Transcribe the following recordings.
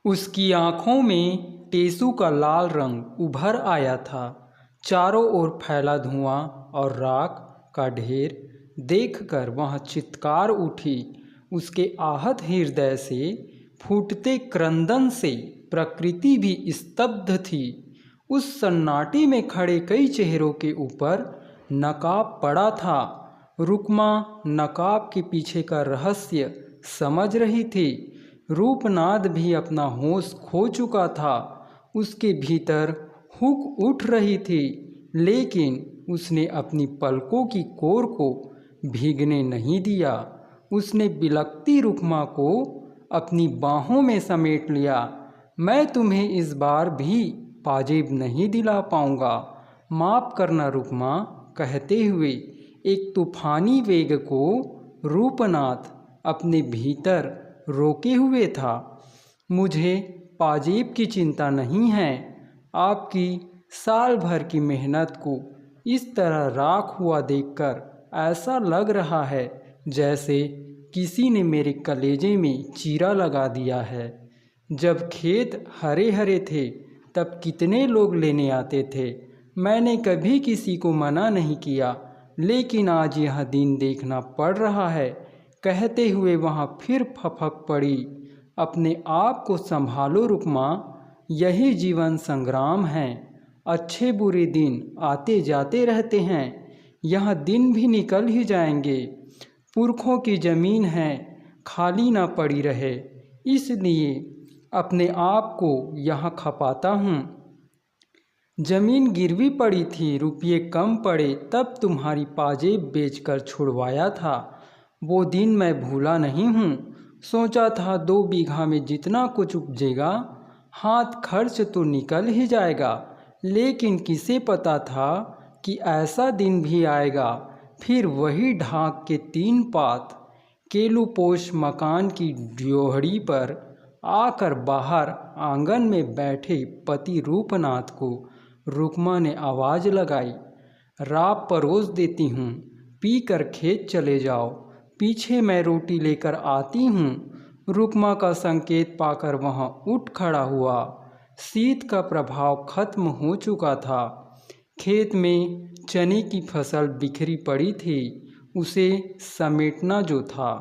उसकी आँखों में टेसू का लाल रंग उभर आया था। चारों ओर फैला धुआं और राख का ढेर देखकर वह चित्कार उठी। उसके आहत हृदय से फूटते क्रंदन से प्रकृति भी स्तब्ध थी। उस सन्नाटे में खड़े कई चेहरों के ऊपर नकाब पड़ा था। रुक्मा नकाब के पीछे का रहस्य समझ रही थी। रूपनाद भी अपना होश खो चुका था। उसके भीतर हुक उठ रही थी, लेकिन उसने अपनी पलकों की कोर को भीगने नहीं दिया। उसने बिलखती रुक्मा को अपनी बाहों में समेट लिया। मैं तुम्हें इस बार भी पाजेब नहीं दिला पाऊंगा, माफ़ करना रुक्मा, कहते हुए एक तूफानी वेग को रूपनाथ अपने भीतर रोके हुए था। मुझे पाजेब की चिंता नहीं है। आपकी साल भर की मेहनत को इस तरह राख हुआ देखकर ऐसा लग रहा है जैसे किसी ने मेरे कलेजे में चीरा लगा दिया है। जब खेत हरे हरे थे तब कितने लोग लेने आते थे। मैंने कभी किसी को मना नहीं किया, लेकिन आज यह दिन देखना पड़ रहा है। कहते हुए वहाँ फिर फपक पड़ी। अपने आप को संभालो रुक्मा, यही जीवन संग्राम है। अच्छे बुरे दिन आते जाते रहते हैं, यह दिन भी निकल ही जाएंगे। पुरखों की ज़मीन है, खाली ना पड़ी रहे, इसलिए अपने आप को यहाँ खपाता हूँ। ज़मीन गिरवी पड़ी थी, रुपये कम पड़े तब तुम्हारी पाजेब बेचकर छुड़वाया था। वो दिन मैं भूला नहीं हूँ। सोचा था 2 बीघा में जितना कुछ उपजेगा हाथ खर्च तो निकल ही जाएगा, लेकिन किसे पता था कि ऐसा दिन भी आएगा। फिर वही ढाक के 3 पात केलूपोश मकान की ड्योहड़ी पर आकर बाहर आंगन में बैठे पति रूपनाथ को रुक्मा ने आवाज़ लगाई, राब परोस देती हूँ, पी कर खेत चले जाओ, पीछे मैं रोटी लेकर आती हूँ। रुक्मा का संकेत पाकर वहाँ उठ खड़ा हुआ। शीत का प्रभाव खत्म हो चुका था। खेत में चने की फसल बिखरी पड़ी थी, उसे समेटना जो था।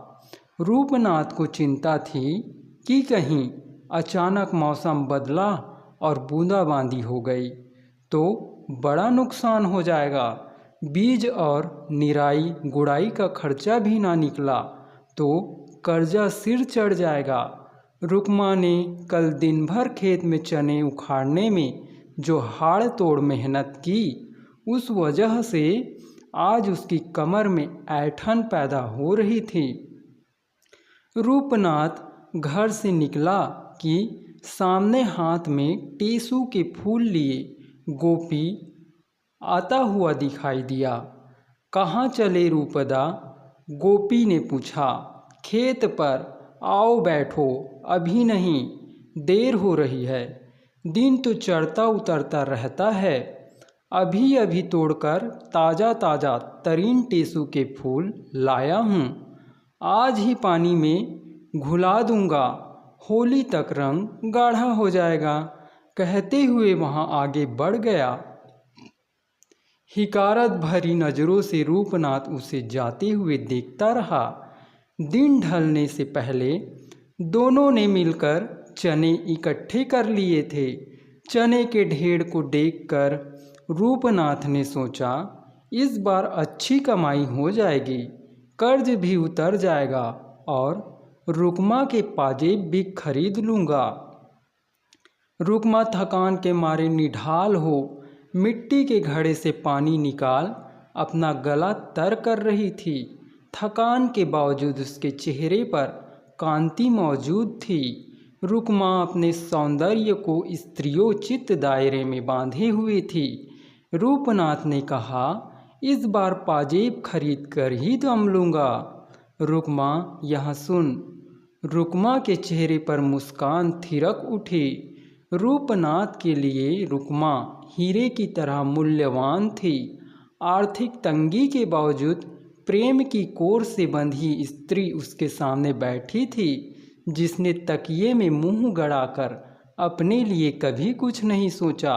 रूपनाथ को चिंता थी कि कहीं अचानक मौसम बदला और बूंदाबांदी हो गई तो बड़ा नुकसान हो जाएगा। बीज और निराई गुड़ाई का खर्चा भी ना निकला तो कर्जा सिर चढ़ जाएगा। रुक्मा ने कल दिन भर खेत में चने उखाड़ने में जो हाड़ तोड़ मेहनत की, उस वजह से आज उसकी कमर में ऐंठन पैदा हो रही थी। रूपनाथ घर से निकला कि सामने हाथ में टेसू के फूल लिए गोपी आता हुआ दिखाई दिया। कहाँ चले रूपदा? गोपी ने पूछा। खेत पर, आओ बैठो, अभी नहीं, देर हो रही है। दिन तो चढ़ता उतरता रहता है। अभी अभी तोड़कर ताज़ा ताज़ा तरीन टेसू के फूल लाया हूँ, आज ही पानी में घुला दूंगा, होली तक रंग गाढ़ा हो जाएगा। कहते हुए वहाँ आगे बढ़ गया। हिकारत भरी नज़रों से रूपनाथ उसे जाते हुए देखता रहा। दिन ढलने से पहले दोनों ने मिलकर चने इकट्ठे कर लिए थे। चने के ढेर को देखकर रूपनाथ ने सोचा, इस बार अच्छी कमाई हो जाएगी, कर्ज भी उतर जाएगा और रुक्मा के पाजेब भी खरीद लूँगा। रुक्मा थकान के मारे निढाल हो मिट्टी के घड़े से पानी निकाल अपना गला तर कर रही थी। थकान के बावजूद उसके चेहरे पर कांति मौजूद थी। रुक्मा अपने सौंदर्य को स्त्रियोचित दायरे में बांधे हुए थी। रूपनाथ ने कहा, इस बार पाजेब खरीद कर ही दम लूँगा। रुक्मा, यह सुन। रुक्मा के चेहरे पर मुस्कान थिरक उठी। रूपनाथ के लिए रुक्मा हीरे की तरह मूल्यवान थी। आर्थिक तंगी के बावजूद प्रेम की कोर से बंधी स्त्री उसके सामने बैठी थी। जिसने तकिए में मुंह गड़ाकर अपने लिए कभी कुछ नहीं सोचा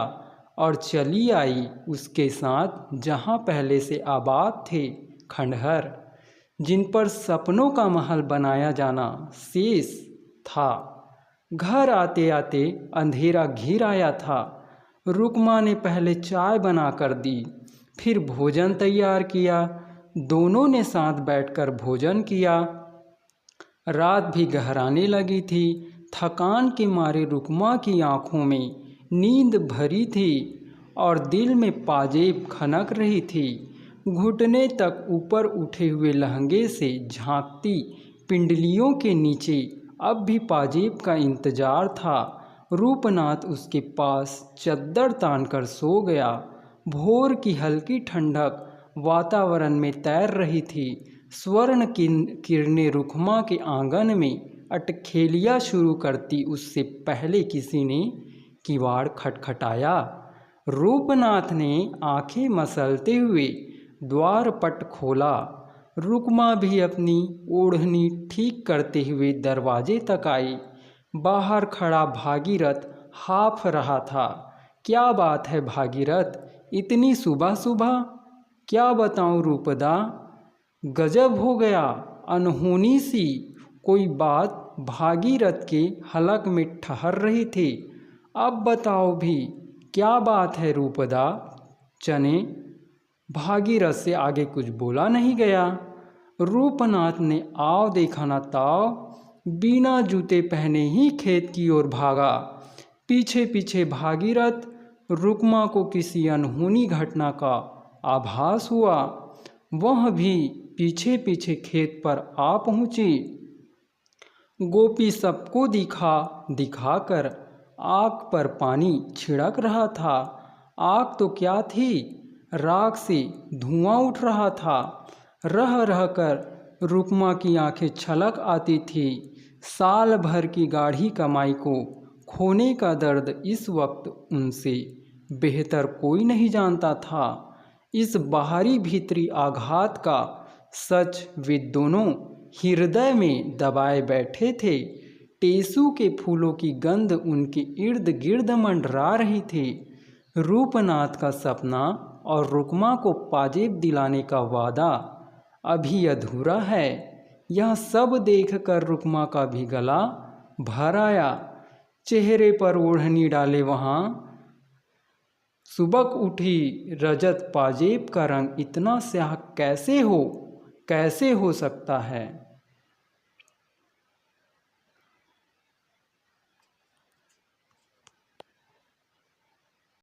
और चली आई उसके साथ जहाँ पहले से आबाद थे खंडहर, जिन पर सपनों का महल बनाया जाना शेष था। घर आते आते अंधेरा घिर आया था। रुकमा ने पहले चाय बना कर दी, फिर भोजन तैयार किया। दोनों ने साथ बैठकर भोजन किया। रात भी गहराने लगी थी। थकान के मारे रुकमा की आंखों में नींद भरी थी और दिल में पाजेब खनक रही थी। घुटने तक ऊपर उठे हुए लहंगे से झांकती पिंडलियों के नीचे अब भी पाजेब का इंतजार था। रूपनाथ उसके पास चद्दर तानकर सो गया। भोर की हल्की ठंडक वातावरण में तैर रही थी। स्वर्ण किरणें रुकमा के आंगन में अटखेलियाँ शुरू करती उससे पहले किसी ने किवाड़ खटखटाया। रूपनाथ ने आंखें मसलते हुए द्वार पट खोला। रुकमा भी अपनी ओढ़नी ठीक करते हुए दरवाजे तक आई। बाहर खड़ा भागीरथ हाँफ रहा था। क्या बात है भागीरथ, इतनी सुबह सुबह? क्या बताऊं रूपदा, गजब हो गया, अनहोनी सी कोई बात भागीरथ के हलक में ठहर रही थी। अब बताओ भी, क्या बात है रूपदा? चने भागीरथ से आगे कुछ बोला नहीं गया। रूपनाथ ने आव देखा ना ताव, बिना जूते पहने ही खेत की ओर भागा। पीछे पीछे भागीरथ। रुकमा को किसी अनहोनी घटना का आभास हुआ। वह भी पीछे पीछे खेत पर आ पहुंची। गोपी सबको दिखाकर आग पर पानी छिड़क रहा था। आग तो क्या थी, राख से धुआं उठ रहा था। रह रह कर रुकमा की आंखें छलक आती थी। साल भर की गाढ़ी कमाई को खोने का दर्द इस वक्त उनसे बेहतर कोई नहीं जानता था। इस बाहरी भीतरी आघात का सच वे दोनों हृदय में दबाए बैठे थे। टेसू के फूलों की गंध उनके इर्द गिर्द मंडरा रही थी। रूपनाथ का सपना और रुकमा को पाजेब दिलाने का वादा अभी अधूरा है। यह सब देखकर रुकमा का भी गला भर आया। चेहरे पर ओढ़नी डाले वहाँ सुबक उठी रजत पाजेब का रंग इतना स्याह कैसे हो सकता है?